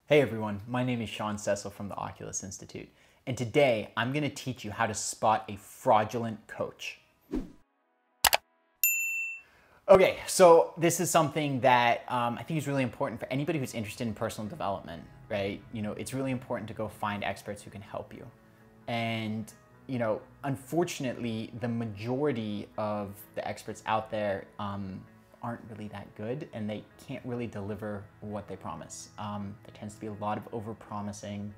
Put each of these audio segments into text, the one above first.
Hey everyone, my name is Sean Cecil from the Oculus Institute, and today I'm going to teach you how to spot a fraudulent coach. Okay, so this is something that I think is really important for anybody who's interested in personal development, right? It's really important to go find experts who can help you. And, unfortunately, the majority of the experts out there aren't really that good, and they can't really deliver what they promise. There tends to be a lot of over-promising,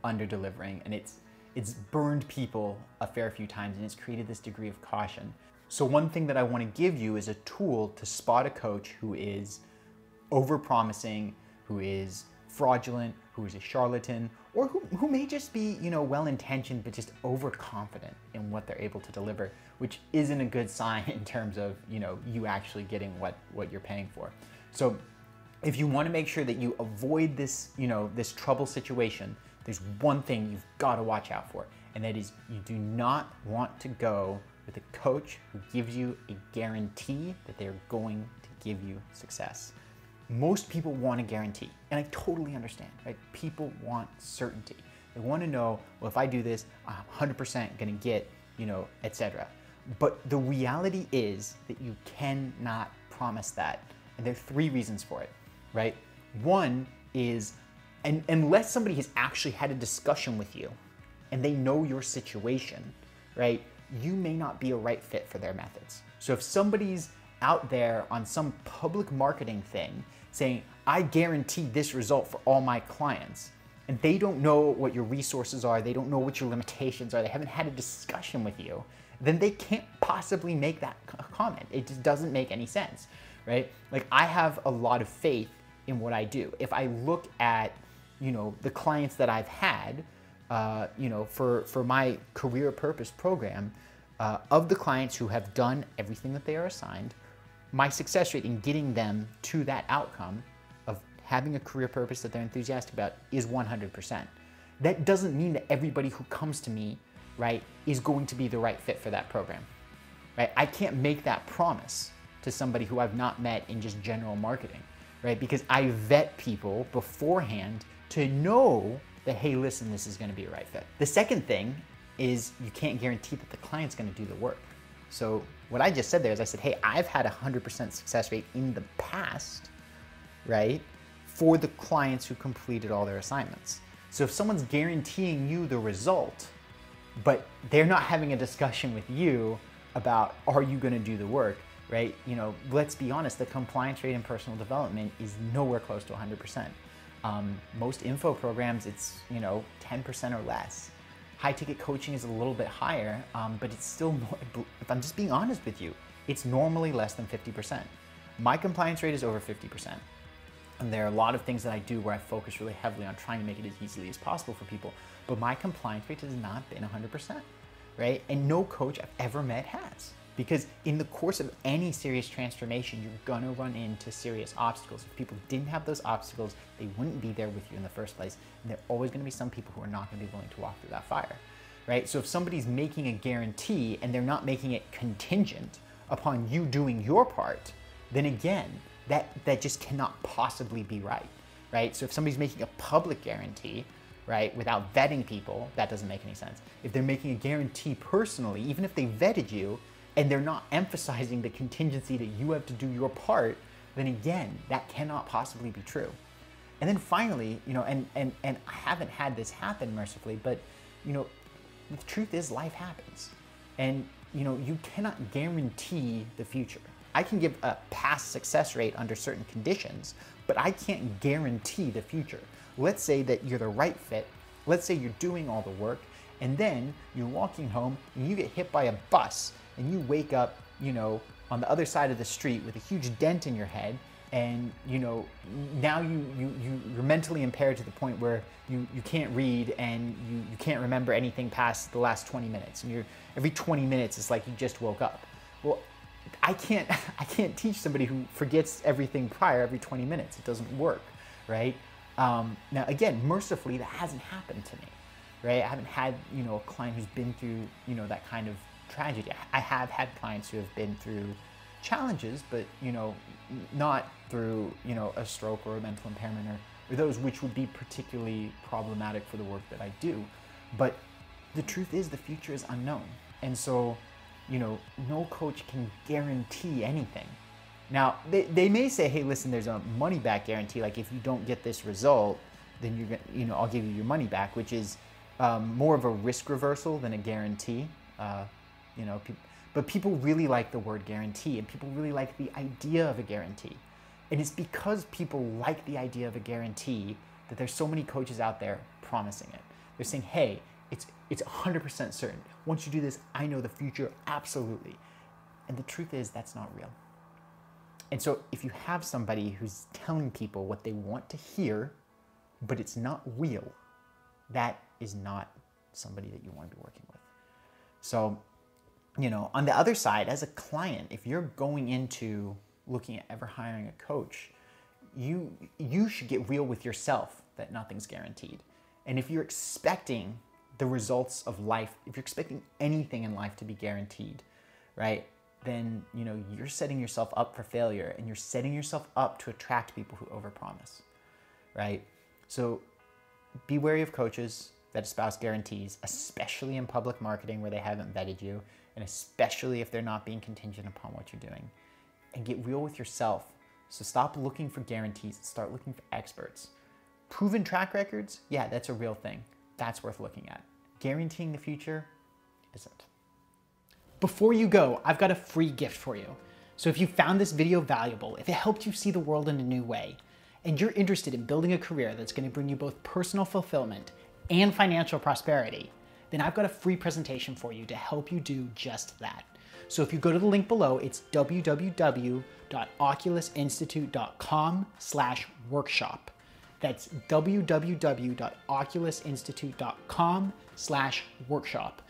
under-delivering, and it's burned people a fair few times, and it's created this degree of caution. So one thing that I want to give you is a tool to spot a coach who is over-promising, who is fraudulent, who is a charlatan, or who may just be, well-intentioned, but just overconfident in what they're able to deliver, which isn't a good sign in terms of, you actually getting what you're paying for. So if you want to make sure that you avoid this, this trouble situation, there's one thing you've got to watch out for, and that is you do not want to go with a coach who gives you a guarantee that they're going to give you success. Most people want a guarantee, and I totally understand, right? People want certainty. They want to know, well, if I do this, I'm 100% going to get, etc. But the reality is that you cannot promise that. And there are three reasons for it, right? One is, unless somebody has actually had a discussion with you and they know your situation, right? You may not be a right fit for their methods. So if somebody's out there on some public marketing thing saying, I guarantee this result for all my clients, and they don't know what your resources are, they don't know what your limitations are, they haven't had a discussion with you, then they can't possibly make that comment. It just doesn't make any sense, right? Like, I have a lot of faith in what I do. If I look at, the clients that I've had, for my career purpose program, of the clients who have done everything that they are assigned, my success rate in getting them to that outcome of having a career purpose that they're enthusiastic about is 100%. That doesn't mean that everybody who comes to me, right, is going to be the right fit for that program, right? I can't make that promise to somebody who I've not met in just general marketing, right? Because I vet people beforehand to know that, hey, listen, this is going to be a right fit. The second thing is you can't guarantee that the client's going to do the work. So what I just said there is I said, hey, I've had a 100% success rate in the past, right, for the clients who completed all their assignments. So if someone's guaranteeing you the result, but they're not having a discussion with you about, are you going to do the work, right? Let's be honest, the compliance rate in personal development is nowhere close to 100%. Most info programs, it's, 10% or less. High ticket coaching is a little bit higher, but it's still, if I'm just being honest with you, it's normally less than 50%. My compliance rate is over 50%. And there are a lot of things that I do where I focus really heavily on trying to make it as easily as possible for people, but my compliance rate has not been 100%, right? And no coach I've ever met has. Because in the course of any serious transformation, you're gonna run into serious obstacles. If people didn't have those obstacles, they wouldn't be there with you in the first place. And there are always gonna be some people who are not gonna be willing to walk through that fire, right? So if somebody's making a guarantee and they're not making it contingent upon you doing your part, then again, that just cannot possibly be right, right? So if somebody's making a public guarantee, right, without vetting people, that doesn't make any sense. If they're making a guarantee personally, even if they vetted you, and they're not emphasizing the contingency that you have to do your part, then again, that cannot possibly be true. And then finally, and I haven't had this happen mercifully, but the truth is life happens. And you cannot guarantee the future. I can give a past success rate under certain conditions, but I can't guarantee the future. Let's say that you're the right fit. Let's say you're doing all the work, and then you're walking home and you get hit by a bus and you wake up, on the other side of the street with a huge dent in your head, and now you're mentally impaired to the point where you can't read and you can't remember anything past the last 20 minutes, and every 20 minutes it's like you just woke up. Well, I can't teach somebody who forgets everything prior every 20 minutes. It doesn't work, right? Now again, mercifully, that hasn't happened to me, right? I haven't had a client who's been through that kind of tragedy. I have had clients who have been through challenges, but not through a stroke or a mental impairment or those which would be particularly problematic for the work that I do. But the truth is the future is unknown. And so, you know, no coach can guarantee anything. Now, they may say, hey, listen, there's a money back guarantee. Like if you don't get this result, then you're gonna, you know, I'll give you your money back, which is more of a risk reversal than a guarantee. You know, but people really like the word guarantee, and people really like the idea of a guarantee. And it's because people like the idea of a guarantee that there's so many coaches out there promising it. They're saying, hey, it's 100% certain. Once you do this, I know the future, absolutely. And the truth is that's not real. And so if you have somebody who's telling people what they want to hear, but it's not real, that is not somebody that you want to be working with. So, you know, on the other side, as a client, if you're going into looking at ever hiring a coach, you should get real with yourself that nothing's guaranteed. And if you're expecting the results of life, if you're expecting anything in life to be guaranteed, right, then, you know, you're setting yourself up for failure, and you're setting yourself up to attract people who overpromise, right? So be wary of coaches that espouse guarantees, especially in public marketing where they haven't vetted you, and especially if they're not being contingent upon what you're doing. And get real with yourself. So stop looking for guarantees and start looking for experts. Proven track records, yeah, that's a real thing. That's worth looking at. Guaranteeing the future isn't. Before you go, I've got a free gift for you. So if you found this video valuable, if it helped you see the world in a new way, and you're interested in building a career that's going to bring you both personal fulfillment and financial prosperity, then I've got a free presentation for you to help you do just that. So if you go to the link below, it's www.oculusinstitute.com/workshop. That's www.oculusinstitute.com/workshop.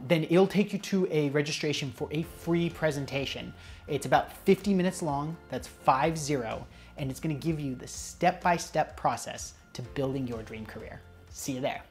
Then it'll take you to a registration for a free presentation. It's about 50 minutes long, that's 50, and it's gonna give you the step-by-step process to building your dream career. See you there.